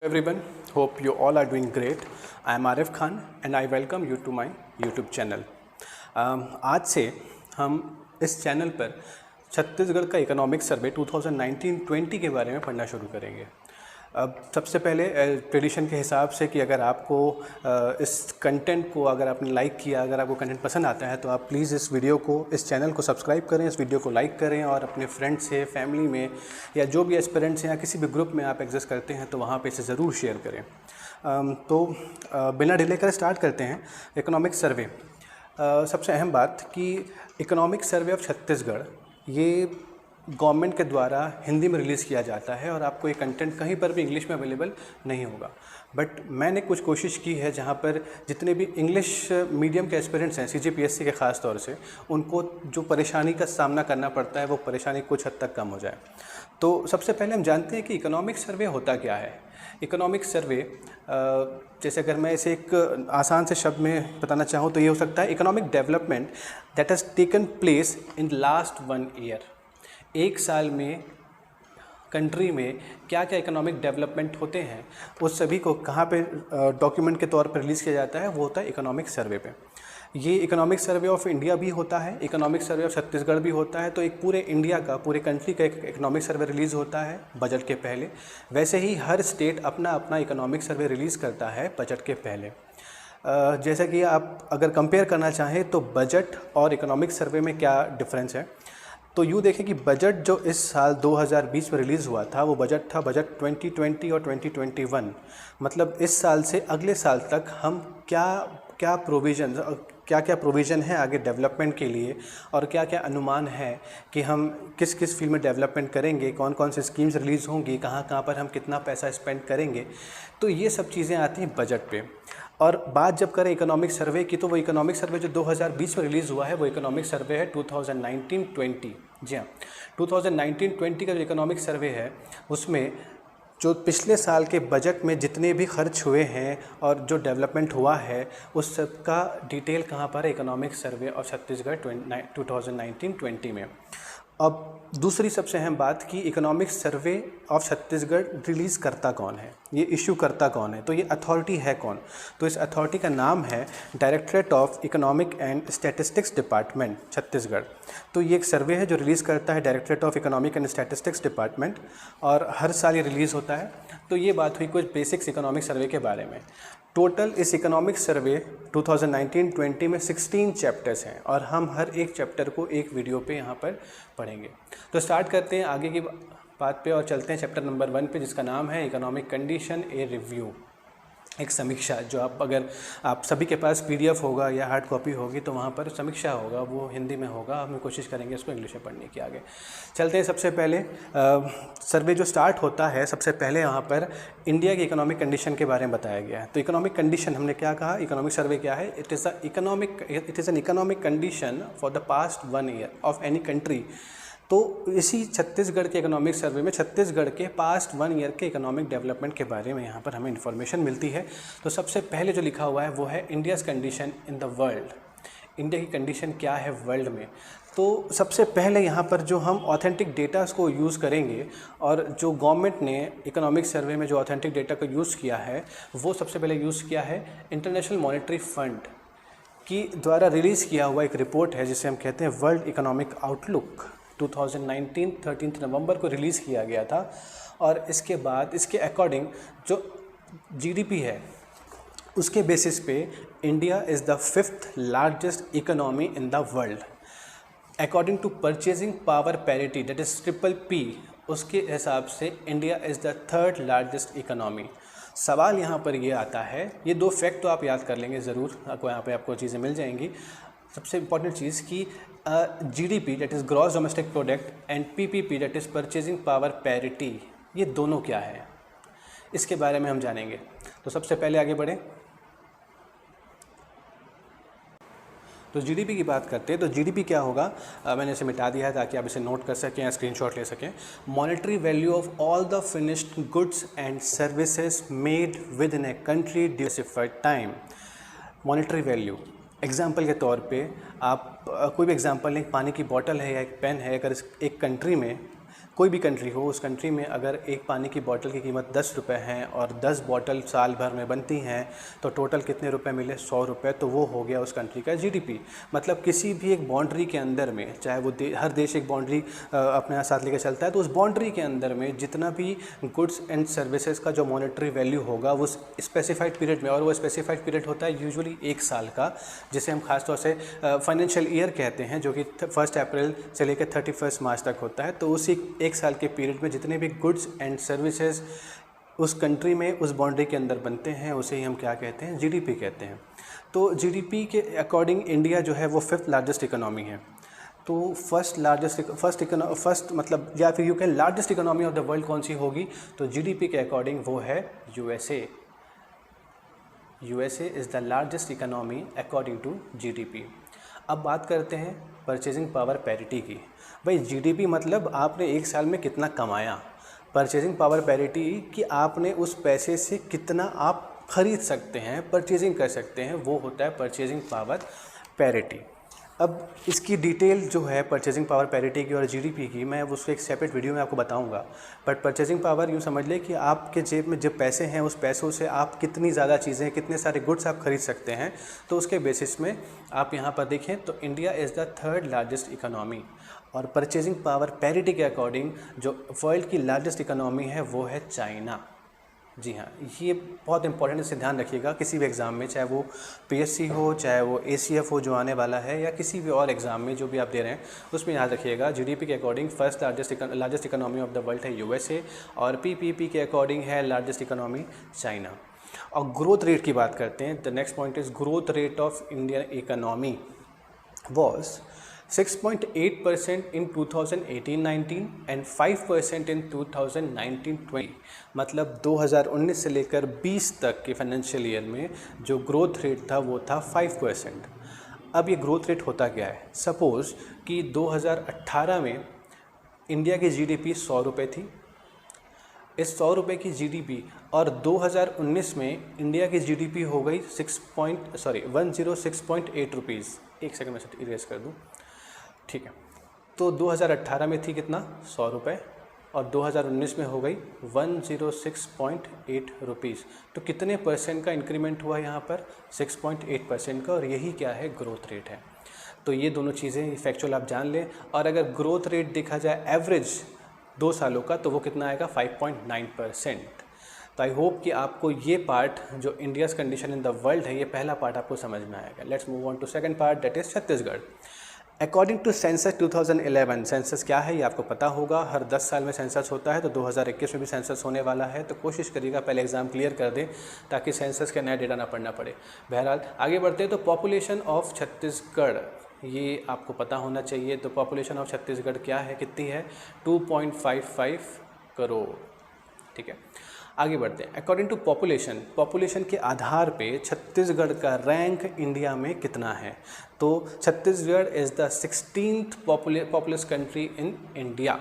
Everyone, hope you all are doing great. I am Arif Khan and I welcome you to my YouTube channel. आज से हम इस channel पर छत्तीसगढ़ का economic survey 2019-20 के बारे में पढ़ना शुरू करेंगे। अब सबसे पहले ट्रेडिशन के हिसाब से कि अगर आपको इस कंटेंट को अगर आपने लाइक किया, अगर आपको कंटेंट पसंद आता है तो आप प्लीज़ इस वीडियो को, इस चैनल को सब्सक्राइब करें, इस वीडियो को लाइक करें और अपने फ्रेंड्स से, फैमिली में या जो भी एस्पिरेंट्स हैं या किसी भी ग्रुप में आप एग्जिस्ट करते हैं तो वहाँ पे इसे ज़रूर शेयर करें। तो बिना डिले कर स्टार्ट करते हैं। इकोनॉमिक सर्वे, सबसे अहम बात कि इकोनॉमिक सर्वे ऑफ छत्तीसगढ़ ये गवर्नमेंट के द्वारा हिंदी में रिलीज़ किया जाता है और आपको ये कंटेंट कहीं पर भी इंग्लिश में अवेलेबल नहीं होगा। बट मैंने कुछ कोशिश की है जहाँ पर जितने भी इंग्लिश मीडियम के एस्पिरेंट्स हैं, CGPSC के ख़ास तौर से, उनको जो परेशानी का सामना करना पड़ता है वो परेशानी कुछ हद तक कम हो जाए। तो सबसे पहले हम जानते हैं कि इकोनॉमिक सर्वे होता क्या है। इकोनॉमिक सर्वे, जैसे अगर मैं इसे एक आसान से शब्द में बताना चाहूँ तो ये हो सकता है economic development that has taken place in last 1 year. एक साल में कंट्री में क्या क्या इकोनॉमिक डेवलपमेंट होते हैं उस सभी को कहाँ पे डॉक्यूमेंट के तौर पर रिलीज़ किया जाता है, वो होता है इकोनॉमिक सर्वे पे। ये इकोनॉमिक सर्वे ऑफ इंडिया भी होता है, इकोनॉमिक सर्वे ऑफ छत्तीसगढ़ भी होता है। तो एक पूरे इंडिया का, पूरे कंट्री का एक इकोनॉमिक सर्वे रिलीज़ होता है बजट के पहले। वैसे ही हर स्टेट अपना अपना इकोनॉमिक सर्वे रिलीज़ करता है बजट के पहले। जैसा कि आप अगर कंपेयर करना चाहें तो बजट और इकोनॉमिक सर्वे में क्या डिफरेंस है, तो यूँ देखें कि बजट जो इस साल 2020 में रिलीज़ हुआ था वो बजट था बजट 2020 और 2021। मतलब इस साल से अगले साल तक हम क्या प्रोविज़न है आगे डेवलपमेंट के लिए और क्या क्या अनुमान है कि हम किस किस फील्ड में डेवलपमेंट करेंगे, कौन कौन सी स्कीम्स रिलीज़ होंगी, कहाँ पर हम कितना पैसा स्पेंड करेंगे। तो ये सब चीज़ें आती हैं बजट पे। और बात जब करें इकोनॉमिक सर्वे की तो वो इकोनॉमिक सर्वे जो 2020 में रिलीज़ हुआ है वो इकोनॉमिक सर्वे है 2019-20। जी हाँ, 2019-20 का जो इकोनॉमिक सर्वे है उसमें जो पिछले साल के बजट में जितने भी खर्च हुए हैं और जो डेवलपमेंट हुआ है उस सब का डिटेल कहाँ पर है, इकोनॉमिक सर्वे ऑफ छत्तीसगढ़ 2019-20 में। अब दूसरी सबसे अहम बात कि economic survey of Chhattisgarh release करता कौन है, ये इशू करता कौन है, तो ये अथॉरिटी है कौन। तो इस अथॉरिटी का नाम है directorate of economic and statistics department Chhattisgarh. तो ये एक सर्वे है जो रिलीज़ करता है directorate of economic and statistics department और हर साल ये रिलीज़ होता है। तो ये बात हुई कुछ बेसिक्स इकोनॉमिक सर्वे के बारे में। टोटल इस इकोनॉमिक सर्वे 2019-20 में 16 चैप्टर्स हैं और हम हर एक चैप्टर को एक वीडियो पे यहाँ पर पढ़ेंगे। तो स्टार्ट करते हैं आगे की बात पे और चलते हैं चैप्टर नंबर 1 पे, जिसका नाम है इकोनॉमिक कंडीशन ए रिव्यू, एक समीक्षा। जो आप सभी के पास PDF होगा या हार्ड कॉपी होगी तो वहाँ पर समीक्षा होगा, वो हिंदी में होगा। हम कोशिश करेंगे उसको इंग्लिश में पढ़ने की। आगे चलते हैं। सबसे पहले सर्वे जो स्टार्ट होता है, सबसे पहले यहाँ पर इंडिया की इकोनॉमिक कंडीशन के बारे में बताया गया है। तो इकोनॉमिक कंडीशन हमने क्या कहा, इकोनॉमिक सर्वे क्या है, it is an economic condition for the past 1 year of any country. तो इसी छत्तीसगढ़ के इकोनॉमिक सर्वे में छत्तीसगढ़ के पास्ट 1 ईयर के इकोनॉमिक डेवलपमेंट के बारे में यहाँ पर हमें इन्फॉर्मेशन मिलती है। तो सबसे पहले जो लिखा हुआ है वो है India's condition in the world. India की कंडीशन क्या है वर्ल्ड में। तो सबसे पहले यहाँ पर जो हम ऑथेंटिक डेटास को यूज़ करेंगे और जो गवर्नमेंट ने इकोनॉमिक सर्वे में जो ऑथेंटिक डेटा को यूज़ किया है वो सबसे पहले यूज़ किया है इंटरनेशनल मॉनेटरी फंड की द्वारा रिलीज़ किया हुआ एक रिपोर्ट है जिसे हम कहते हैं वर्ल्ड इकोनॉमिक आउटलुक। 2019 13 नवंबर को रिलीज़ किया गया था और इसके बाद इसके अकॉर्डिंग जो GDP है उसके बेसिस पे India is the 5th largest economy in the world. According to purchasing power parity that is PPP, उसके हिसाब से India is the 3rd largest economy. सवाल यहाँ पर ये आता है, ये 2 फैक्ट तो आप याद कर लेंगे ज़रूर, यहाँ पे आपको चीज़ें मिल जाएंगी। सबसे इम्पॉर्टेंट चीज़ कि GDP that is gross domestic product and PPP that is purchasing power parity, ये दोनों क्या है इसके बारे में हम जानेंगे। तो सबसे पहले आगे बढ़ें। तो GDP की बात करते हैं। तो GDP क्या होगा, मैंने इसे मिटा दिया है ताकि आप इसे नोट कर सकें या स्क्रीनशॉट ले सकें। Monetary value of all the finished goods and services made with in a country during specified time. Monetary value, example के तौर पे आप कोई भी एग्जाम्पल लें, पानी की बॉटल है या एक पेन है, अगर एक कंट्री में कोई भी कंट्री हो, उस कंट्री में अगर एक पानी की बोतल की कीमत 10 रुपये है और 10 बोतल साल भर में बनती हैं तो टोटल कितने रुपए मिले, 100 रुपये, तो वो हो गया उस कंट्री का जीडीपी। मतलब किसी भी एक बाउंड्री के अंदर में, चाहे वो हर देश एक बाउंड्री अपने साथ लेकर चलता है, तो उस बाउंड्री के अंदर में जितना भी गुड्स एंड सर्विसेज का जो मॉनेटरी वैल्यू होगा वो स्पेसिफाइड पीरियड में, और वो स्पेसिफाइड पीरियड होता है यूजुअली 1 साल का, जिसे हम खासतौर से फाइनेंशियल ईयर कहते हैं, जो कि 1 अप्रैल से लेकर 31 मार्च तक होता है। तो उसी 1 साल के पीरियड में जितने भी गुड्स एंड सर्विसेज उस कंट्री में उस बाउंड्री के अंदर बनते हैं, उसे ही हम क्या कहते हैं, जीडीपी कहते हैं। तो जीडीपी के अकॉर्डिंग इंडिया जो है वो 5th लार्जेस्ट इकोनॉमी है। तो फर्स्ट मतलब या फिर you can largest economy of the world कौन सी होगी, तो जीडीपी के अकॉर्डिंग वो है USA. USA is the largest economy according to GDP. अब बात करते हैं परचेजिंग पावर पैरिटी की। भाई जीडीपी मतलब आपने एक साल में कितना कमाया, परचेजिंग पावर पैरिटी कि आपने उस पैसे से कितना आप खरीद सकते हैं, परचेजिंग कर सकते हैं, वो होता है परचेजिंग पावर पैरिटी। अब इसकी डिटेल जो है परचेजिंग पावर पैरिटी की और जीडीपी की, मैं उसको एक सेपरेट वीडियो में आपको बताऊंगा। बट परचेजिंग पावर यूँ समझ लें कि आपके जेब में जब पैसे हैं, उस पैसों से आप कितनी ज़्यादा चीज़ें, कितने सारे गुड्स आप खरीद सकते हैं, तो उसके बेसिस में आप यहाँ पर देखें तो India is the 3rd largest economy. और परचेजिंग पावर पैरिटी के अकॉर्डिंग जो वर्ल्ड की लार्जेस्ट इकोनॉमी है वो है चाइना। जी हाँ, ये बहुत इंपॉर्टेंट, इसे ध्यान रखिएगा किसी भी एग्ज़ाम में, चाहे वो पीएससी हो, चाहे वो एसीएफ हो जो आने वाला है, या किसी भी और एग्ज़ाम में जो भी आप दे रहे हैं, उसमें याद रखिएगा जीडीपी के according 1st largest economy of the world है यूएसए, और पीपीपी के अकॉर्डिंग है लार्जेस्ट इकोनॉमी चाइना। और ग्रोथ रेट की बात करते हैं, the next point is growth rate of Indian economy was 6.8% in 2018-19 and 5% in 2019-20। मतलब 2019 से लेकर 20 तक के फाइनेंशियल ईयर में जो ग्रोथ रेट था वो था 5%। अब ये ग्रोथ रेट होता क्या है, सपोज़ कि 2018 में इंडिया की जीडीपी 100 रुपये थी। इस 100 रुपये की जीडीपी और 2019 में इंडिया की जीडीपी हो गई 106.8 रुपीज़। एक सेकंड में से इरेज कर दूँ, ठीक है। तो 2018 में थी कितना, 100 रुपये, और 2019 में हो गई 106.8 रुपीज़। तो कितने परसेंट का इंक्रीमेंट हुआ यहाँ पर, 6.8% का, और यही क्या है, ग्रोथ रेट है। तो ये दोनों चीज़ें फैक्चुअल आप जान लें। और अगर ग्रोथ रेट देखा जाए एवरेज 2 सालों का, तो वो कितना आएगा, 5.9%। तो आई होप कि आपको ये पार्ट जो India's condition in the world है, ये पहला पार्ट आपको समझ में आएगा। Let's move on to second part, that is Chhattisgarh. According to census 2011, census क्या है ये आपको पता होगा, हर 10 साल में सेंसस होता है, तो 2021 में भी सेंसस होने वाला है। तो कोशिश करिएगा पहले एग्ज़ाम क्लियर कर दें ताकि सेंसस का नया डेटा ना पढ़ना पड़े। बहरहाल आगे बढ़ते हैं। तो पॉपुलेशन ऑफ छत्तीसगढ़, ये आपको पता होना चाहिए। तो पॉपुलेशन ऑफ छत्तीसगढ़ क्या है, कितनी है, 2.55 करोड़, ठीक है। आगे बढ़ते हैं। अकॉर्डिंग टू पॉपुलेशन के आधार पे छत्तीसगढ़ का रैंक इंडिया में कितना है। तो Chhattisgarh is the 16th populace country in India.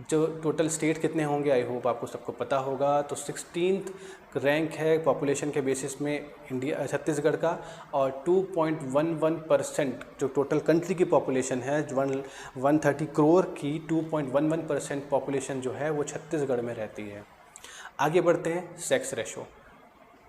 जो टोटल स्टेट कितने होंगे आई होप आपको सबको पता होगा। तो 16th रैंक है पॉपुलेशन के बेसिस में इंडिया छत्तीसगढ़ का, और 2.11% जो टोटल कंट्री की पॉपुलेशन है 130 करोड़ की, 2.11% पॉपुलेशन जो है वो छत्तीसगढ़ में रहती है। आगे बढ़ते हैं, सेक्स रेशो।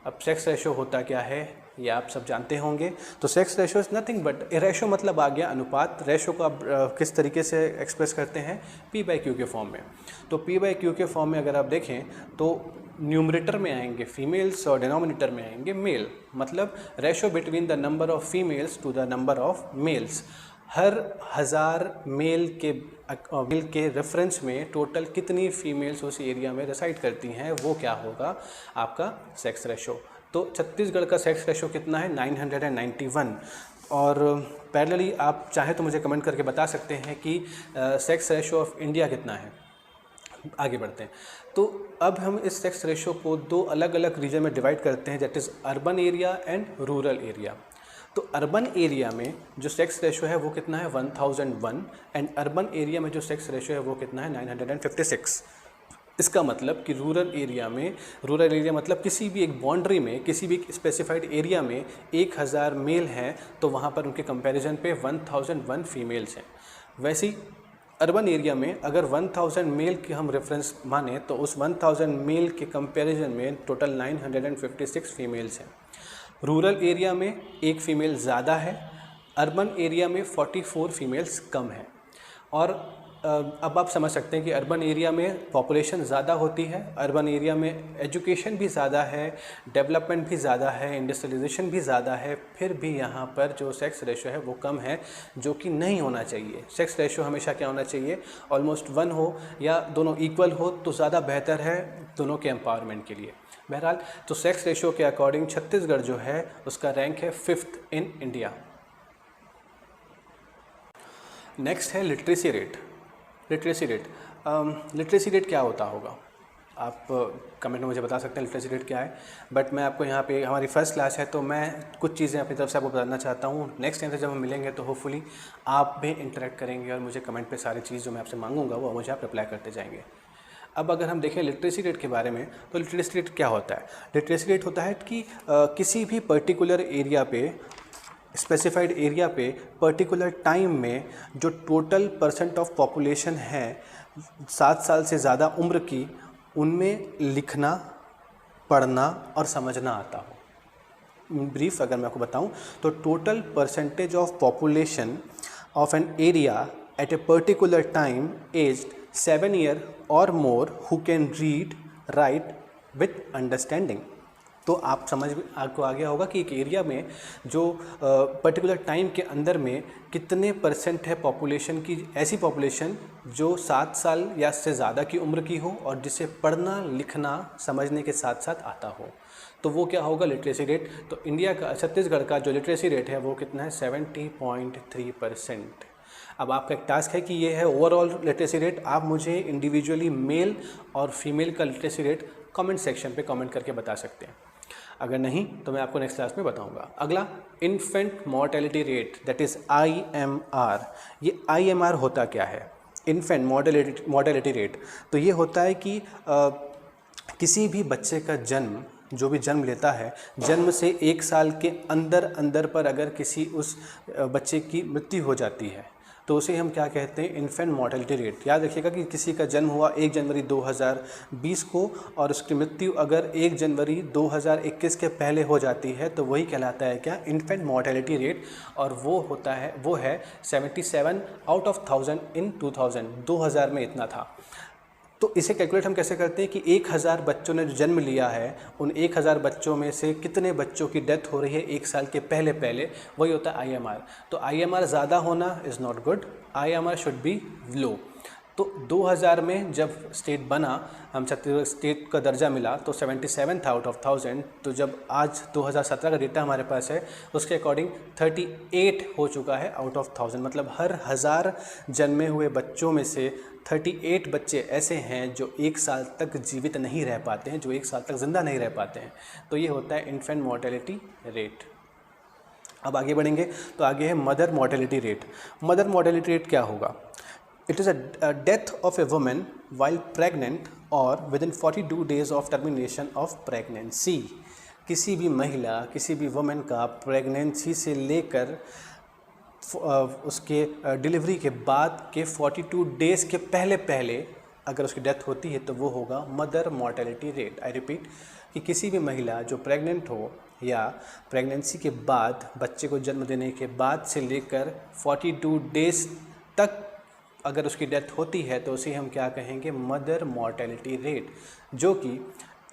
अब सेक्स रेशो होता क्या है ये आप सब जानते होंगे। तो sex ratio is nothing but, ratio मतलब आ गया अनुपात। रेशो को आप किस तरीके से एक्सप्रेस करते हैं, P/Q के फॉर्म में। तो P/Q के फॉर्म में अगर आप देखें तो न्यूमरेटर में आएंगे फीमेल्स और डिनोमिनेटर में आएंगे मेल। मतलब ratio between the number of females to the number of males. हर 1000 मेल के रेफरेंस में टोटल कितनी फीमेल्स उस एरिया में रिसाइड करती हैं, वो क्या होगा, आपका सेक्स रेशो। तो छत्तीसगढ़ का सेक्स रेशो कितना है, 991। और पैरेलली आप चाहे तो मुझे कमेंट करके बता सकते हैं कि सेक्स रेशो ऑफ इंडिया कितना है। आगे बढ़ते हैं। तो अब हम इस सेक्स रेशो को 2 अलग अलग रीजन में डिवाइड करते हैं, that is urban area and rural area. तो अर्बन एरिया में जो सेक्स रेशो है वो कितना है, 1001, एंड अर्बन एरिया में जो सेक्स रेशो है वो कितना है, 956। इसका मतलब कि रूरल एरिया मतलब किसी भी एक बाउंड्री में, किसी भी स्पेसिफाइड एरिया में 1000 मेल हैं तो वहाँ पर उनके कंपैरिजन पे 1001 फीमेल्स हैं। वैसे ही अर्बन एरिया में अगर 1000 मेल की हम रेफरेंस माने तो उस 1000 मेल के कंपैरिजन में टोटल 956 फीमेल्स हैं। रूरल एरिया में एक फ़ीमेल ज़्यादा है, अर्बन एरिया में 44 फीमेल्स कम है। और अब आप समझ सकते हैं कि अर्बन एरिया में पॉपुलेशन ज़्यादा होती है, अर्बन एरिया में एजुकेशन भी ज़्यादा है, डेवलपमेंट भी ज़्यादा है, इंडस्ट्रियलाइजेशन भी ज़्यादा है, फिर भी यहाँ पर जो सेक्स रेशो है वो कम है, जो कि नहीं होना चाहिए। सेक्स रेशो हमेशा क्या होना चाहिए, ऑलमोस्ट 1 हो या दोनों इक्वल हो तो ज़्यादा बेहतर है दोनों के एम्पावरमेंट के लिए। बहरहाल तो सेक्स रेशो के अकॉर्डिंग छत्तीसगढ़ जो है उसका रैंक है 5th इन इंडिया। नेक्स्ट है लिटरेसी रेट। लिटरेसी रेट क्या होता होगा, आप कमेंट में मुझे बता सकते हैं लिटरेसी रेट क्या है। बट मैं आपको यहाँ पे, हमारी फर्स्ट क्लास है तो मैं कुछ चीज़ें अपनी तरफ से आपको बताना चाहता हूँ। नेक्स्ट टाइम से जब हम मिलेंगे तो होपफुली आप भी इंटरेक्ट करेंगे और मुझे कमेंट पे सारी चीज़ जो मैं आपसे मांगूंगा वो मुझे आप रिप्लाई करते जाएंगे। अब अगर हम देखें लिटरेसी रेट के बारे में तो लिटरेसी रेट क्या होता है। लिटरेसी रेट होता है कि किसी भी पर्टिकुलर एरिया पे, स्पेसिफाइड एरिया पे पर्टिकुलर टाइम में जो टोटल परसेंट ऑफ पॉपुलेशन है 7 साल से ज़्यादा उम्र की, उनमें लिखना, पढ़ना और समझना आता हो। ब्रीफ अगर मैं आपको बताऊं तो total percentage of population of an area at a particular time aged 7 year और more who can read write with understanding. तो आप समझ आपको आ गया होगा कि एक एरिया में जो पर्टिकुलर टाइम के अंदर में कितने परसेंट है पॉपुलेशन की, ऐसी पॉपुलेशन जो 7 साल या से ज़्यादा की उम्र की हो और जिसे पढ़ना लिखना समझने के साथ साथ आता हो, तो वो क्या होगा, लिटरेसी रेट। तो इंडिया का, छत्तीसगढ़ का जो लिटरेसी रेट है वो कितना है, 70.3%। अब आपका एक टास्क है कि ये है ओवरऑल लिटरेसी रेट। आप मुझे इंडिविजुअली मेल और फीमेल का लिटरेसी रेट कमेंट सेक्शन पे कमेंट करके बता सकते हैं। अगर नहीं तो मैं आपको नेक्स्ट क्लास में बताऊंगा। अगला, infant mortality rate, that is IMR। ये IMR होता क्या है, इन्फेंट मॉर्टेलिटी रेट। तो ये होता है कि किसी भी बच्चे का जन्म, जो भी जन्म लेता है, जन्म से 1 साल के अंदर पर अगर किसी उस बच्चे की मृत्यु हो जाती है तो उसे हम क्या कहते हैं, इन्फेंट मॉर्टेलिटी रेट। याद रखिएगा कि किसी का जन्म हुआ 1 जनवरी 2020 को और उसकी मृत्यु अगर 1 जनवरी 2021 के पहले हो जाती है तो वही कहलाता है क्या, इन्फेंट मॉर्टेलिटी रेट। और वो है 77 आउट ऑफ 1000 इन 2000 में इतना था। तो इसे कैलकुलेट हम कैसे करते हैं कि 1000 बच्चों ने जो जन्म लिया है, उन 1000 बच्चों में से कितने बच्चों की डेथ हो रही है 1 साल के पहले, वही होता है IMR। तो IMR ज़्यादा होना is not good, IMR should be low. तो 2000 में जब स्टेट बना, हम छत्तीसगढ़ स्टेट का दर्जा मिला तो 77 था आउट ऑफ 1000। तो जब आज 2017 का डेटा हमारे पास है उसके अकॉर्डिंग 38 हो चुका है आउट ऑफ 1000। मतलब हर 1000 जन्मे हुए बच्चों में से 38 बच्चे ऐसे हैं जो 1 साल तक जीवित नहीं रह पाते हैं, जो 1 साल तक जिंदा नहीं रह पाते हैं। तो ये होता है इन्फेंट मॉर्टेलिटी रेट। अब आगे बढ़ेंगे तो आगे है mother mortality rate. Mother mortality rate क्या होगा, it is a death of a women while pregnant और within 42 days of termination of pregnancy. किसी भी महिला, किसी भी वुमेन का प्रेगनेंसी से लेकर उसके डिलीवरी के बाद के 42 डेज़ के पहले अगर उसकी डेथ होती है तो वो होगा mother mortality rate. I repeat कि किसी भी महिला जो प्रेग्नेंट हो या प्रेगनेंसी के बाद, बच्चे को जन्म देने के बाद से लेकर 42 डेज़ तक अगर उसकी डेथ होती है तो उसे हम क्या कहेंगे, मदर मॉर्टेलिटी रेट, जो कि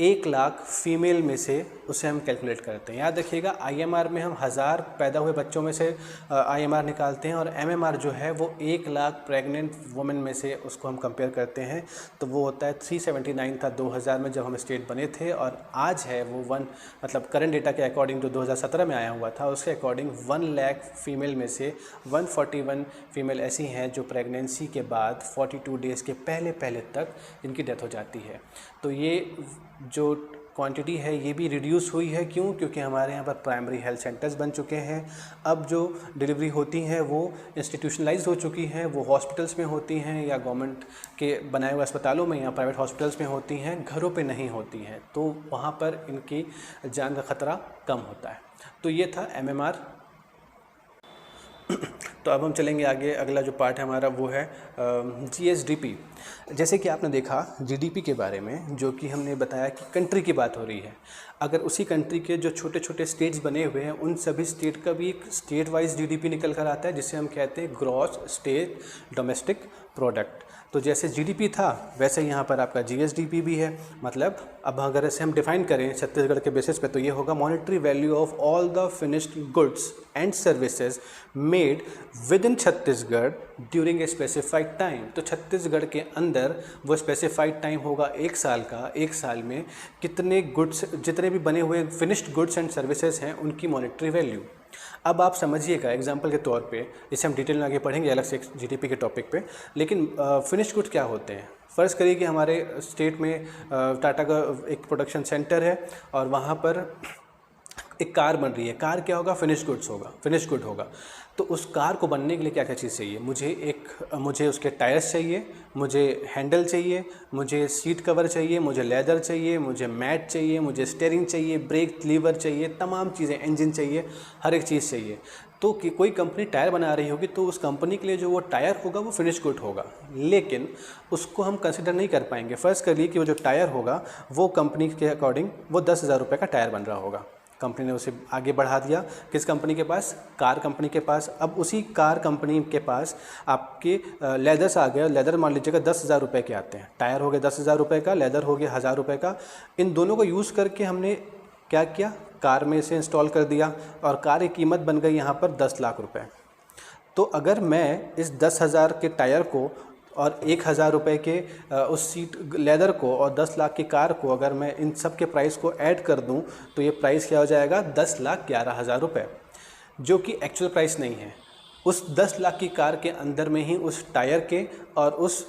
1 लाख फीमेल में से उसे हम कैलकुलेट करते हैं। याद रखिएगा IMR में हम 1000 पैदा हुए बच्चों में से IMR निकालते हैं और MMR जो है वो 1 लाख प्रेग्नेंट वुमेन में से उसको हम कंपेयर करते हैं। तो वो होता है 379 था 2000 में जब हम स्टेट बने थे, और आज है वो 1, मतलब करंट डेटा के अकॉर्डिंग जो 2017 में आया हुआ था उसके अकॉर्डिंग 1 लाख फीमेल में से 141 फीमेल ऐसी हैं जो प्रेगनेंसी के बाद 42 डेज़ के पहले तक जिनकी डेथ हो जाती है। तो ये जो क्वांटिटी है ये भी रिड्यूस हुई है। क्यों? क्योंकि हमारे यहाँ पर प्राइमरी हेल्थ सेंटर्स बन चुके हैं। अब जो डिलीवरी होती हैं वो इंस्टीट्यूशनलाइज्ड हो चुकी हैं, वो हॉस्पिटल्स में होती हैं या गवर्नमेंट के बनाए हुए अस्पतालों में या प्राइवेट हॉस्पिटल्स में होती हैं, घरों पे नहीं होती हैं। तो वहाँ पर इनकी जान का खतरा कम होता है। तो ये था MMR। तो अब हम चलेंगे आगे। अगला जो पार्ट है हमारा वो है जीएसडीपी। जैसे कि आपने देखा जीडीपी के बारे में, जो कि हमने बताया कि कंट्री की बात हो रही है। अगर उसी कंट्री के जो छोटे छोटे स्टेट्स बने हुए हैं उन सभी स्टेट का भी एक स्टेट वाइज जीडीपी निकल कर आता है, जिसे हम कहते हैं ग्रॉस स्टेट डोमेस्टिक प्रोडक्ट। तो जैसे जीडीपी था वैसे यहाँ पर आपका जीएसडीपी भी है। मतलब अब अगर इसे हम डिफाइन करें छत्तीसगढ़ के बेसिस पे, तो ये होगा monetary value of all the finished goods and services made with in Chhattisgarh during a specified time. तो छत्तीसगढ़ के अंदर वो स्पेसिफाइड टाइम होगा 1 साल का। 1 साल में कितने गुड्स, जितने भी बने हुए फिनिश्ड गुड्स एंड सर्विसेज हैं उनकी मॉनेटरी वैल्यू। अब आप समझिएगा एग्जांपल के तौर पे, इसे हम डिटेल में आगे पढ़ेंगे अलग से जीडीपी के टॉपिक पे, लेकिन फिनिश्ड गुड्स क्या होते हैं। फ़र्ज़ करिए कि हमारे स्टेट में टाटा का एक प्रोडक्शन सेंटर है और वहाँ पर एक कार बन रही है। कार क्या होगा? फिनिश गुड होगा। तो उस कार को बनने के लिए क्या क्या चीज़ चाहिए? मुझे उसके टायर्स चाहिए, मुझे हैंडल चाहिए, मुझे सीट कवर चाहिए, मुझे लेदर चाहिए, मुझे मैट चाहिए, मुझे स्टीयरिंग चाहिए, ब्रेक लीवर चाहिए, तमाम चीज़ें, इंजन चाहिए, हर एक चीज़ चाहिए। तो कि कोई कंपनी टायर बना रही होगी तो उस कंपनी के लिए जो वो टायर होगा वो फिनिश गुड होगा, लेकिन उसको हम कंसिडर नहीं कर पाएंगे। फ़र्ज़ करिए कि वो जो टायर होगा वो कंपनी के अकॉर्डिंग वो 10,000 रुपये का टायर बन रहा होगा। कंपनी ने उसे आगे बढ़ा दिया किस कंपनी के पास? कार कंपनी के पास। अब उसी कार कंपनी के पास आपके लेदर्स आ गए। लेदर मान लीजिएगा 10,000 रुपये के आते हैं। टायर हो गया 10,000 रुपये का, लेदर हो गया 1,000 रुपये का। इन दोनों को यूज़ करके हमने क्या किया? कार में इसे इंस्टॉल कर दिया और कार की कीमत बन गई यहाँ पर 10 लाख रुपये। तो अगर मैं इस 10,000 के टायर को और 1,000 रुपये के उस सीट लेदर को और 10 लाख की कार को, अगर मैं इन सब के प्राइस को ऐड कर दूं तो ये प्राइस क्या हो जाएगा? 10,11,000 रुपये, जो कि एक्चुअल प्राइस नहीं है। उस 10 लाख की कार के अंदर में ही उस टायर के और उस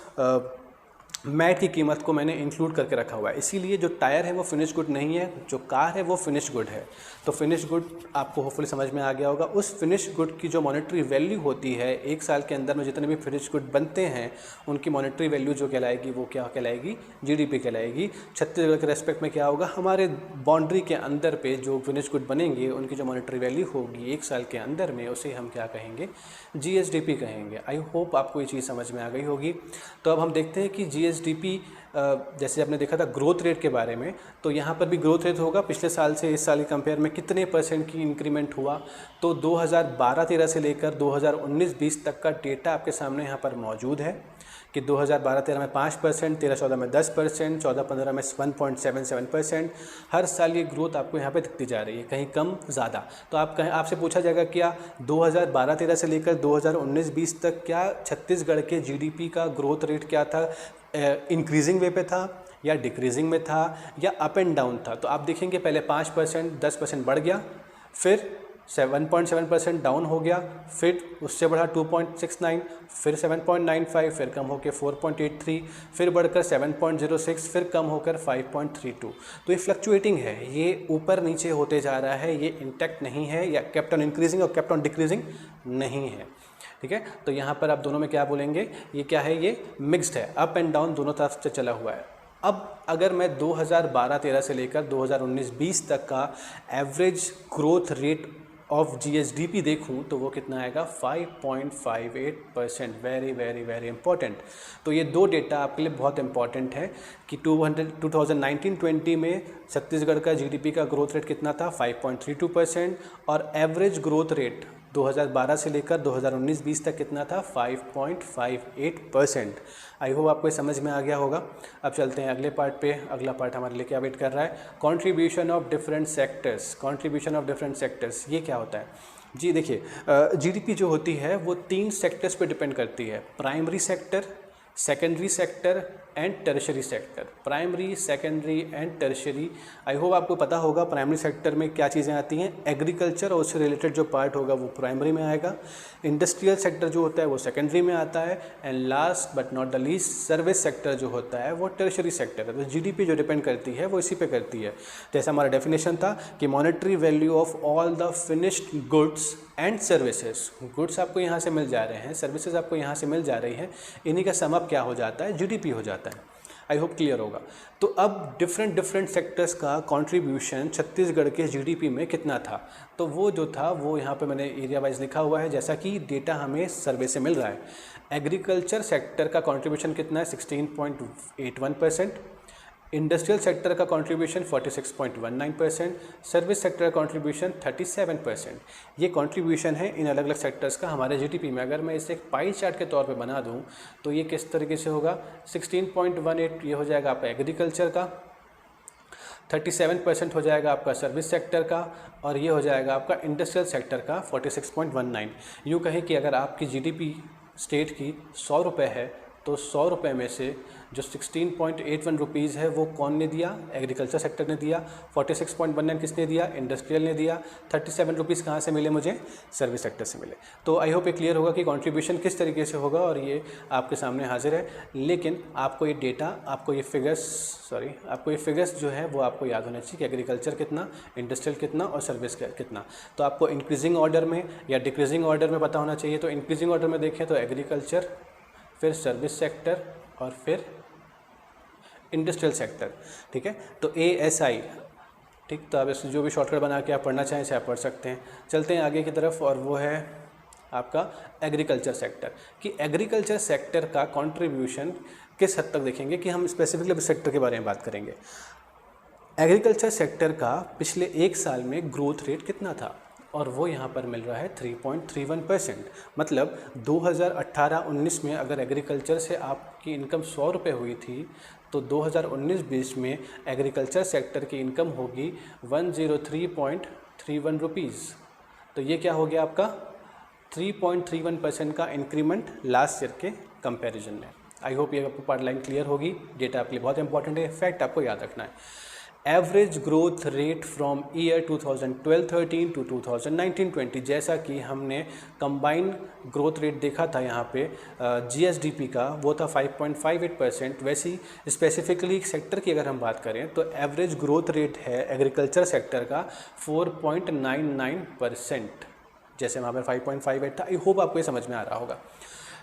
मैट की कीमत को मैंने इंक्लूड करके रखा हुआ है। इसीलिए जो टायर है वो फिनिश गुड नहीं है, जो कार है वो फिनिश गुड है। तो फिनिश गुड आपको होपफुली समझ में आ गया होगा। उस फिनिश गुड की जो मॉनेटरी वैल्यू होती है 1 साल के अंदर में जितने भी फिनिश गुड बनते हैं उनकी मॉनेटरी वैल्यू जो कहलाएगी वो क्या कहलाएगी? जीडीपी कहलाएगी। छत्तीसगढ़ के रेस्पेक्ट में क्या होगा? हमारे बाउंड्री के अंदर पे जो फिनिश गुड बनेंगे उनकी जो मॉनेटरी वैल्यू होगी 1 साल के अंदर में, उसे हम क्या कहेंगे? जीएसडीपी कहेंगे। आई होप आपको ये चीज़ समझ में आ गई होगी। तो अब हम देखते हैं कि जीएसडीपी, जैसे आपने देखा था ग्रोथ रेट के बारे में, तो यहाँ पर भी ग्रोथ रेट होगा पिछले साल से इस साल के कंपेयर में कितने % की इंक्रीमेंट हुआ। तो 2012-13 से लेकर 2019-20 तक का डेटा आपके सामने यहाँ पर मौजूद है कि 2012-13 में 5%, 13-14 में 10%, 14-15 में 1.77%। हर साल ये ग्रोथ आपको यहाँ पे दिखती जा रही है, कहीं कम ज़्यादा। तो आपसे पूछा जाएगा क्या 2012-13 से लेकर 2019-20 तक क्या छत्तीसगढ़ के जीडीपी का ग्रोथ रेट क्या था? इंक्रीजिंग वे पे था या डिक्रीजिंग में था या अप एंड डाउन था? तो आप देखेंगे पहले 5%, 10% बढ़ गया, फिर 7.7% डाउन हो गया, फिर उससे बढ़ा 2.69, फिर 7.95, फिर कम होकर 4.83, फिर बढ़कर 7.06, फिर कम होकर 5.32। तो ये फ्लक्चुएटिंग है, ये ऊपर नीचे होते जा रहा है, ये इंटैक्ट नहीं है, या केप्ट ऑन इंक्रीजिंग और केप्ट ऑन डिक्रीजिंग नहीं है। ठीक है, तो यहाँ पर आप दोनों में क्या बोलेंगे? ये क्या है? ये मिक्स्ड है, अप एंड डाउन दोनों तरफ से चला हुआ है। अब अगर मैं 2012-13 से लेकर 2019-20 तक का average growth rate of GSDP देखूं तो वो कितना आएगा? 5.58%। Very very very important. तो ये दो डेटा आपके लिए बहुत इंपॉर्टेंट है कि 2019-20 में छत्तीसगढ़ का जीडीपी का ग्रोथ रेट कितना था? 5.32%, और एवरेज ग्रोथ रेट 2012 से लेकर 2019-20 तक कितना था? 5.58%। आई होप आपको समझ में आ गया होगा। अब चलते हैं अगले पार्ट पे। अगला पार्ट हमारे लिए क्या वेट कर रहा है? Contribution of different sectors. Contribution of different sectors, ये क्या होता है जी? देखिए, जीडीपी जो होती है वो 3 सेक्टर्स पे डिपेंड करती है: primary sector, secondary sector and tertiary sector. Primary, secondary and tertiary. I hope आपको पता होगा प्राइमरी सेक्टर में क्या चीज़ें आती हैं। एग्रीकल्चर और उससे रिलेटेड जो पार्ट होगा वो प्राइमरी में आएगा। इंडस्ट्रियल सेक्टर जो होता है वो सेकेंडरी में आता है। And last but not the least service sector जो होता है वो टर्शरी सेक्टर है। तो जीडीपी जो डिपेंड करती है वो इसी पे करती है। जैसा हमारा डेफिनेशन था कि monetary value of all the finished goods and services. Goods आपको यहाँ से मिल जा रहे हैं, सर्विसेज आपको यहाँ से मिल जा रही हैं, इन्हीं का सम अप क्या हो जाता है? जीडीपी हो जाता है। आई होप क्लियर होगा। तो अब डिफरेंट सेक्टर्स का कंट्रीब्यूशन छत्तीसगढ़ के जीडीपी में कितना था, तो वो जो था वो यहाँ पे मैंने एरिया वाइज लिखा हुआ है, जैसा कि डेटा हमें सर्वे से मिल रहा है। एग्रीकल्चर सेक्टर का कंट्रीब्यूशन कितना है 16.81%, इंडस्ट्रियल सेक्टर का कंट्रीब्यूशन 46.19%, सर्विस सेक्टर का कंट्रीब्यूशन 37%। ये कंट्रीब्यूशन है इन अलग अलग सेक्टर्स का हमारे जीडीपी में। अगर मैं इसे एक पाई चार्ट के तौर पे बना दूं तो ये किस तरीके से होगा, 16.18 ये हो जाएगा आपका एग्रीकल्चर का, 37% हो जाएगा आपका सर्विस सेक्टर का, और ये हो जाएगा आपका इंडस्ट्रियल सेक्टर का 46.19। यूँ कहें कि अगर आपकी जीडीपी स्टेट की 100 रुपये है तो 100 रुपये में से जो 16.81 रुपीज़ है वो कौन ने दिया, एग्रीकल्चर सेक्टर ने दिया। 46.19 किसने दिया, इंडस्ट्रियल ने दिया। 37 रुपीज़ कहाँ से मिले मुझे, सर्विस सेक्टर से मिले। तो आई होप ये क्लियर होगा कि कंट्रीब्यूशन किस तरीके से होगा, और ये आपके सामने हाजिर है। लेकिन आपको ये डेटा, आपको ये फिगर्स जो है वो आपको याद होना चाहिए कि एग्रीकल्चर कितना, इंडस्ट्रियल कितना और सर्विस कितना। तो आपको इंक्रीजिंग ऑर्डर में या डिक्रीजिंग ऑर्डर में पता होना चाहिए। तो इंक्रीजिंग ऑर्डर में देखें तो एग्रीकल्चर, फिर सर्विस सेक्टर और फिर इंडस्ट्रियल सेक्टर। ठीक है, तो ASI, ठीक। तो आप इसको जो भी शॉर्टकट बना के आप पढ़ना चाहें इसे आप पढ़ सकते हैं। चलते हैं आगे की तरफ, और वो है आपका एग्रीकल्चर सेक्टर। कि एग्रीकल्चर सेक्टर का कंट्रीब्यूशन किस हद तक देखेंगे, कि हम स्पेसिफिकली सेक्टर के बारे में बात करेंगे। एग्रीकल्चर सेक्टर का पिछले एक साल में ग्रोथ रेट कितना था, और वो यहाँ पर मिल रहा है 3.31%। मतलब 2018-19 में अगर एग्रीकल्चर से आपकी इनकम 100 रुपये हुई थी तो 2019-20 में एग्रीकल्चर सेक्टर की इनकम होगी 103.31 रुपीज़। तो ये क्या हो गया आपका 3.31% का इंक्रीमेंट लास्ट ईयर के कंपैरिजन में। आई होप ये आपको पार्ट लाइन क्लियर होगी। डेटा आपके लिए बहुत इंपॉर्टेंट है, फैक्ट आपको याद रखना है। Average growth rate from year 2012-13 to 2019-20, जैसा कि हमने कंबाइन ग्रोथ रेट देखा था यहाँ पे GSDP का, वो था 5.58%। वैसी स्पेसिफिकली सेक्टर की अगर हम बात करें तो एवरेज ग्रोथ रेट है एग्रीकल्चर सेक्टर का 4.99%। जैसे वहाँ पर 5.58 था। आई होप आपको ये समझ में आ रहा होगा।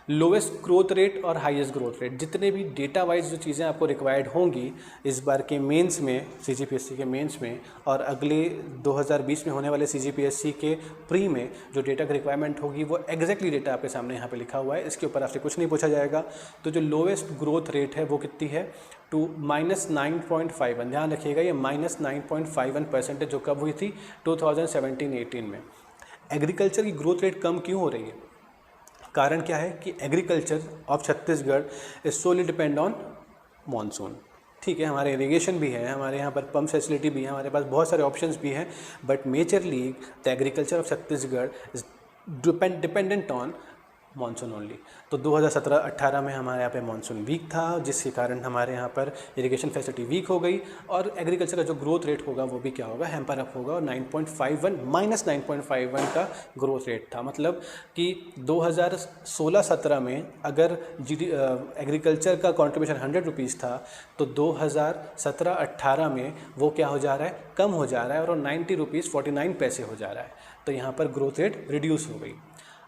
लोवेस्ट ग्रोथ रेट और हाईएस्ट ग्रोथ रेट, जितने भी डेटा वाइज जो चीज़ें आपको रिक्वायर्ड होंगी इस बार के मेंस में, CGPSC के मेंस में, और अगले 2020 में होने वाले CGPSC के प्री में जो डेटा की रिक्वायरमेंट होगी वो एग्जैक्टली डेटा आपके सामने यहाँ पे लिखा हुआ है। इसके ऊपर आपसे कुछ नहीं पूछा जाएगा। तो जो लोवेस्ट ग्रोथ रेट है वो कितनी है, -9.51। ध्यान रखिएगा ये -9.51% जो कब हुई थी 2017-18 में। एग्रीकल्चर की ग्रोथ रेट कम क्यों हो रही है, कारण क्या है कि agriculture of Chhattisgarh is solely depend on monsoon. ठीक है, हमारे इरिगेशन भी है, हमारे यहाँ पर पंप फैसिलिटी भी है, हमारे पास बहुत सारे ऑप्शंस भी हैं, but majorly the agriculture of Chhattisgarh is dependent on monsoon only. तो 2017-18 में हमारे यहाँ पे मानसून वीक था, जिसके कारण हमारे यहाँ पर इरिगेशन फैसिलिटी वीक हो गई, और एग्रीकल्चर का जो ग्रोथ रेट होगा वो भी क्या होगा, हैम्पर अप होगा, और 9.51 का ग्रोथ रेट था। मतलब कि 2016-17 में अगर एग्रीकल्चर का कॉन्ट्रीब्यूशन 100 रुपीज़ था तो 2017-18 में वो क्या हो जा रहा है, कम हो जा रहा है, और 90 रुपीज़ 49 पैसे हो जा रहा है। तो यहाँ पर ग्रोथ रेट रिड्यूस हो गई।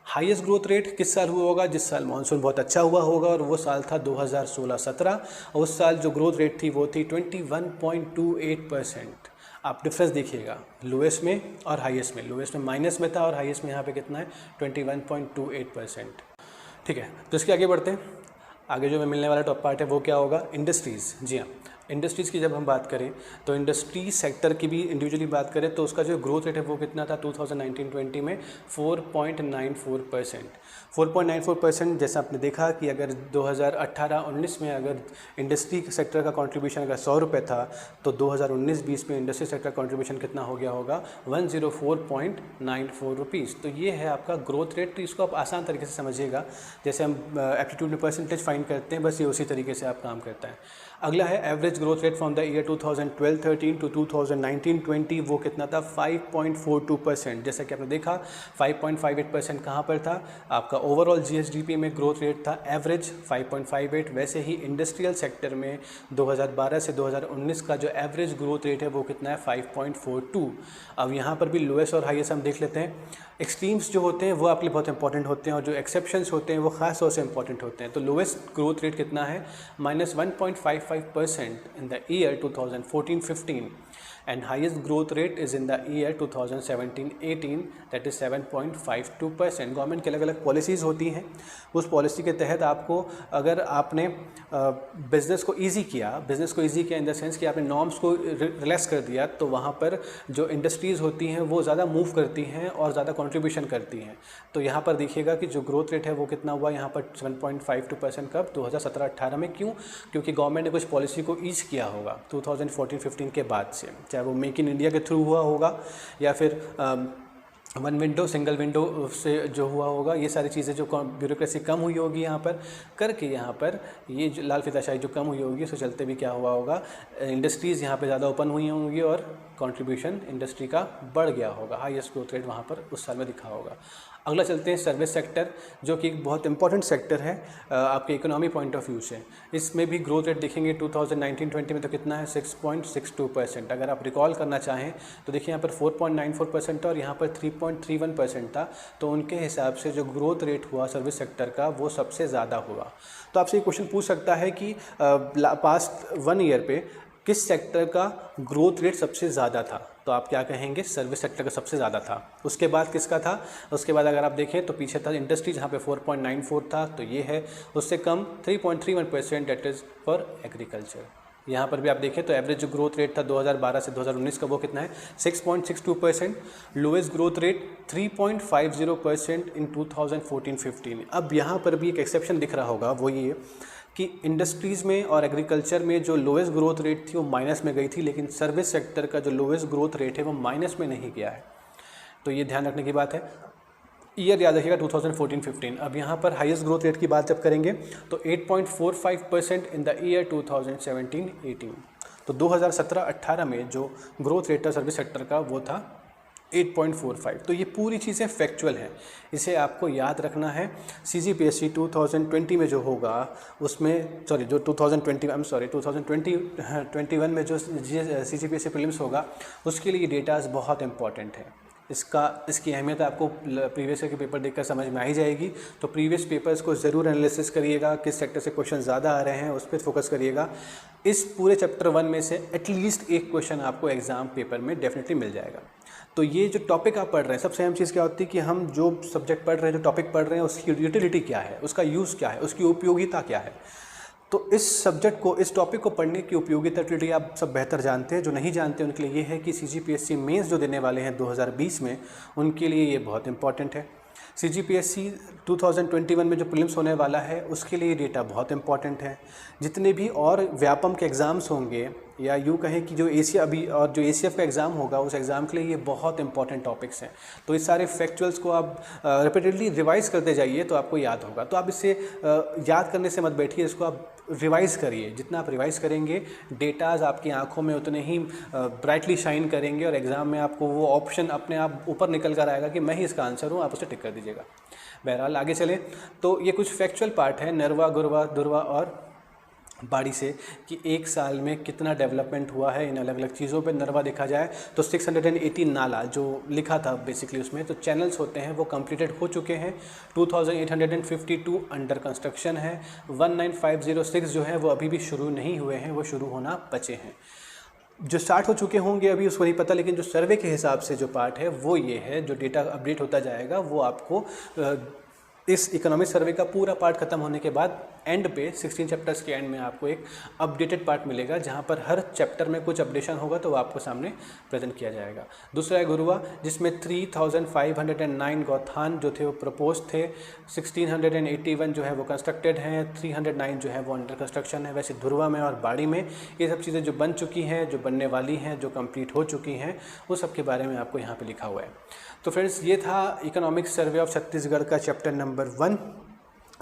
हाईएस्ट ग्रोथ रेट किस साल हुआ होगा, जिस साल मानसून बहुत अच्छा हुआ होगा, और वो साल था 2016-17, और उस साल जो ग्रोथ रेट थी वो थी 21.28%। आप डिफरेंस देखिएगा लोएस्ट में और हाईएस्ट में। लोएस्ट में माइनस में था और हाईएस्ट में यहाँ पे कितना है 21.28%। ठीक है, तो इसके आगे बढ़ते हैं। आगे जो हमें मिलने वाला टॉप पार्ट है वो क्या होगा, इंडस्ट्रीज़। जी हाँ, इंडस्ट्रीज़ की जब हम बात करें तो इंडस्ट्री सेक्टर की भी इंडिविजुअली बात करें तो उसका जो ग्रोथ रेट है वो कितना था 2019-20 में 4.94%। 4.94%। जैसा आपने देखा कि अगर 2018-19 में अगर इंडस्ट्री सेक्टर का कंट्रीब्यूशन अगर 100 रुपये था तो 2019-20 में इंडस्ट्री सेक्टर कंट्रीब्यूशन कितना हो गया होगा 104.94 रुपीज़। तो ये है आपका ग्रोथ रेट। तो इसको आप आसान तरीके से समझिएगा, जैसे हम एप्टीट्यूड में परसेंटेज फाइंड करते हैं, बस ये उसी तरीके से आप काम करता है। अगला है average growth rate from the year 2012-13 to 2019-20 वो कितना था 5.42%। जैसा कि आपने देखा 5.58% कहाँ पर था, आपका ओवरऑल जीएसडीपी में ग्रोथ रेट था एवरेज 5.58। वैसे ही इंडस्ट्रियल सेक्टर में 2012 से 2019 का जो एवरेज ग्रोथ रेट है वो कितना है 5.42। अब यहाँ पर भी लोएस्ट और हाईएस्ट हम देख लेते हैं। एक्सट्रीम्स जो होते हैं वो आपके लिए बहुत इंपॉर्टेंट होते हैं और जो एक्सेप्शंस होते हैं वो खास तौर से इंपॉर्टेंट होते हैं। तो लोएस्ट ग्रोथ रेट कितना है -1.55% in the year 2014-15 and highest growth rate is in the year 2017-18 that is 7.52%। Government की अलग अलग पॉलिसीज़ होती हैं, उस पॉलिसी के तहत आपको अगर आपने बिज़नेस को ईजी किया इन द सेंस कि आपने नॉर्म्स को रिलैक्स कर दिया तो वहाँ पर जो इंडस्ट्रीज़ होती हैं वो ज़्यादा मूव करती हैं और ज़्यादा कंट्रीब्यूशन करती हैं। तो यहाँ पर देखिएगा कि जो ग्रोथ रेट है वो कितना हुआ यहाँ पर 7.52% कब 2017-18 में। क्यों? क्योंकि गवर्नमेंट ने कुछ पॉलिसी को ईज किया होगा 2014-15 के बाद से, चाहे वो मेक इन इंडिया के थ्रू हुआ होगा या फिर वन विंडो सिंगल विंडो से जो हुआ होगा। ये सारी चीज़ें जो ब्यूरोक्रेसी कम हुई होगी यहाँ पर करके, यहाँ पर ये जो लाल फीताशाही जो कम हुई होगी उसके चलते भी क्या हुआ होगा, इंडस्ट्रीज़ यहाँ पे ज़्यादा ओपन हुई होंगी और कंट्रीब्यूशन इंडस्ट्री का बढ़ गया होगा। हाईएस्ट ग्रोथ रेट वहाँ पर उस साल में दिखा होगा। अगला चलते हैं सर्विस सेक्टर, जो कि एक बहुत इंपॉर्टेंट सेक्टर है आपके इकोनॉमी पॉइंट ऑफ व्यू से। इसमें भी ग्रोथ रेट देखेंगे 2019-20 में तो कितना है 6.62%। अगर आप रिकॉल करना चाहें तो देखिए यहाँ पर 4.94% और यहाँ पर 3.31% था। तो उनके हिसाब से जो ग्रोथ रेट हुआ सर्विस सेक्टर का वो सबसे ज़्यादा हुआ। तो आपसे ये क्वेश्चन पूछ सकता है कि पास्ट 1 ईयर पे किस सेक्टर का ग्रोथ रेट सबसे ज़्यादा था, तो आप क्या कहेंगे सर्विस सेक्टर का सबसे ज़्यादा था। उसके बाद किसका था, उसके बाद अगर आप देखें तो पीछे था इंडस्ट्री जहाँ पे 4.94 था, तो ये है उससे कम 3.31% डेट इज़ फॉर एग्रीकल्चर। यहाँ पर भी आप देखें तो एवरेज जो ग्रोथ रेट था 2012 से 2019 का वो कितना है 6.62%। लोएस्ट ग्रोथ रेट 3.50% इन 2014-15। अब यहाँ पर भी एक एक्सेप्शन दिख रहा होगा, वो ये कि इंडस्ट्रीज़ में और एग्रीकल्चर में जो लोएस्ट ग्रोथ रेट थी वो माइनस में गई थी, लेकिन सर्विस सेक्टर का जो लोएस्ट ग्रोथ रेट है वो माइनस में नहीं गया है। तो ये ध्यान रखने की बात है। ईयर याद रखिएगा 2014-15। अब यहाँ पर हाईएस्ट ग्रोथ रेट की बात जब करेंगे तो 8.45% इन द ईयर 2017-18। तो 2017-18 में जो ग्रोथ रेट था सर्विस सेक्टर का वो था 8.45। तो ये पूरी चीज़ें फैक्चुअल हैं, इसे आपको याद रखना है। CGPSC 2020 में जो होगा उसमें जो 2021 में जो CGPSC प्रीलिम्स होगा उसके लिए डेटाज बहुत इंपॉर्टेंट है। इसकी अहमियत आपको प्रीवियस ईयर के पेपर देखकर समझ में आ ही जाएगी। तो प्रीवियस पेपर्स को ज़रूर एनालिसिस करिएगा, किस सेक्टर से क्वेश्चन ज़्यादा आ रहे हैं उस पर फोकस करिएगा। इस पूरे चैप्टर 1 में से एटलीस्ट एक क्वेश्चन आपको एग्ज़ाम पेपर में डेफिनेटली मिल जाएगा। तो ये जो टॉपिक आप पढ़ रहे हैं, सबसे अहम चीज़ क्या होती है कि हम जो सब्जेक्ट पढ़ रहे हैं, जो टॉपिक पढ़ रहे हैं, उसकी यूटिलिटी क्या है, उसका यूज़ क्या है, उसकी उपयोगिता क्या है। तो इस सब्जेक्ट को, इस टॉपिक को पढ़ने की उपयोगिता यूटिलिटी आप सब बेहतर जानते हैं। जो नहीं जानते उनके लिए ये है कि CGPSC मेंस जो देने वाले हैं 2020 में, उनके लिए ये बहुत इंपॉर्टेंट है। CGPSC 2021 में जो प्रीलिम्स होने वाला है उसके लिए डेटा बहुत इंपॉर्टेंट है। जितने भी और व्यापम के एग्ज़ाम्स होंगे, या यूँ कहें कि जो ACF का एग्ज़ाम होगा उस एग्ज़ाम के लिए ये बहुत इंपॉर्टेंट टॉपिक्स हैं। तो इस सारे फैक्चुअल्स को आप रिपीटेडली रिवाइज़ करते जाइए तो आपको याद होगा। तो आप इसे याद करने से मत बैठिए, इसको आप रिवाइज़ करिए। जितना आप रिवाइज़ करेंगे डेटाज आपकी आंखों में उतने ही ब्राइटली शाइन करेंगे और एग्ज़ाम में आपको वो ऑप्शन अपने आप ऊपर निकल कर आएगा कि मैं ही इसका आंसर हूँ, आप उसे टिक कर दीजिएगा। बहरहाल आगे चलें तो ये कुछ फैक्चुअल पार्ट है नरवा, गुरवा, दुरवा और बाड़ी से कि एक साल में कितना डेवलपमेंट हुआ है इन अलग अलग चीज़ों पे। नरवा देखा जाए तो 680 नाला जो लिखा था बेसिकली उसमें, तो चैनल्स होते हैं वो कंप्लीटेड हो चुके हैं। 2852 अंडर कंस्ट्रक्शन है। 19506 जो है वो अभी भी शुरू नहीं हुए हैं, वो शुरू होना बचे हैं। जो स्टार्ट हो चुके होंगे अभी उसको नहीं पता, लेकिन जो सर्वे के हिसाब से जो पार्ट है वो ये है। जो डेटा अपडेट होता जाएगा वो आपको इस इकोनॉमिक सर्वे का पूरा पार्ट खत्म होने के बाद एंड पे 16 चैप्टर्स के एंड में आपको एक अपडेटेड पार्ट मिलेगा, जहाँ पर हर चैप्टर में कुछ अपडेशन होगा तो वो आपको सामने प्रेजेंट किया जाएगा। दूसरा है गुरुवा, जिसमें 3509 गौथान जो थे वो प्रपोज थे, 1681 जो है वो कंस्ट्रक्टेड हैं, 309 जो है वो अंडर कंस्ट्रक्शन है। वैसे धुरवा में और बाड़ी में ये सब चीज़ें जो बन चुकी हैं, जो बनने वाली हैं, जो कंप्लीट हो चुकी हैं, वो सब के बारे में आपको यहाँ पर लिखा हुआ है। तो फ्रेंड्स ये था इकोनॉमिक सर्वे ऑफ छत्तीसगढ़ का चैप्टर नंबर 1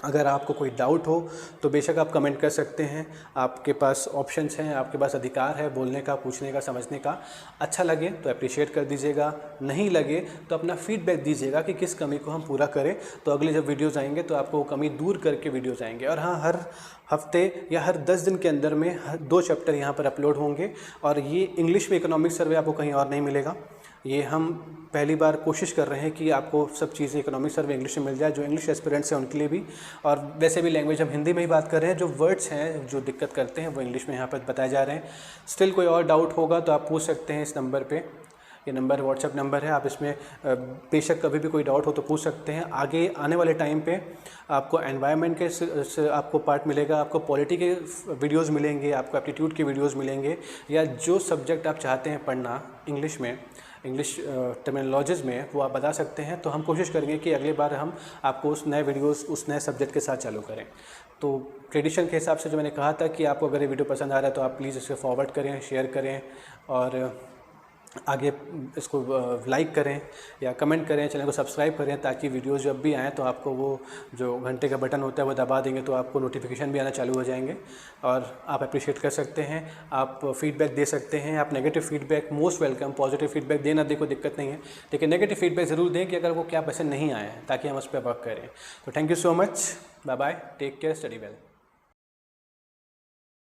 अगर आपको कोई डाउट हो तो बेशक आप कमेंट कर सकते हैं, आपके पास ऑप्शंस हैं, आपके पास अधिकार है बोलने का, पूछने का, समझने का। अच्छा लगे तो अप्रिशिएट कर दीजिएगा, नहीं लगे तो अपना फीडबैक दीजिएगा कि किस कमी को हम पूरा करें, तो अगले जब वीडियोज़ आएंगे तो आपको वो कमी दूर करके वीडियोज़ आएंगे। और हाँ, हर हफ्ते या हर 10 दिन के अंदर में 2 चैप्टर यहाँ पर अपलोड होंगे, और ये इंग्लिश में इकोनॉमिक सर्वे आपको कहीं और नहीं मिलेगा। ये हम पहली बार कोशिश कर रहे हैं कि आपको सब चीज़ें इकोनॉमिक सर्वे इंग्लिश में मिल जाए, जो इंग्लिश एस्पिरेंट्स हैं उनके लिए भी, और वैसे भी लैंग्वेज हम हिंदी में ही बात कर रहे हैं। जो वर्ड्स हैं जो दिक्कत करते हैं वो इंग्लिश में यहाँ पर बताए जा रहे हैं। स्टिल कोई और डाउट होगा तो आप पूछ सकते हैं इस नंबर पे, ये नंबर व्हाट्सएप नंबर है, आप इसमें बेशक कभी भी कोई डाउट हो तो पूछ सकते हैं। आगे आने वाले टाइम पे आपको एनवायरनमेंट के आपको पार्ट मिलेगा, आपको पॉलिटी के वीडियोस मिलेंगे, आपको एप्टीट्यूड के वीडियोस मिलेंगे, या जो सब्जेक्ट आप चाहते हैं पढ़ना इंग्लिश में, इंग्लिश टर्मिनोलॉजीज़ में, वो आप बता सकते हैं। तो हम कोशिश करेंगे कि अगली बार हम आपको उस नए वीडियोस उस नए सब्जेक्ट के साथ चालू करें। तो ट्रेडिशन के हिसाब से जो मैंने कहा था कि आपको अगर ये वीडियो पसंद आ रहा है तो आप प्लीज़ इसे फॉरवर्ड करें, शेयर करें, और आगे इसको लाइक करें या कमेंट करें, चैनल को सब्सक्राइब करें, ताकि वीडियोस जब भी आएँ तो आपको वो जो घंटे का बटन होता है वो दबा देंगे तो आपको नोटिफिकेशन भी आना चालू हो जाएंगे। और आप अप्रिशिएट कर सकते हैं, आप फीडबैक दे सकते हैं। आप negative feedback most welcome, positive feedback देना देखो दिक्कत नहीं है, लेकिन नेगेटिव फीडबैक ज़रूर दें कि अगर वो क्या पसंद नहीं आए, ताकि हम उस पर वर्क करें। तो thank you so much, bye bye, take care, study well.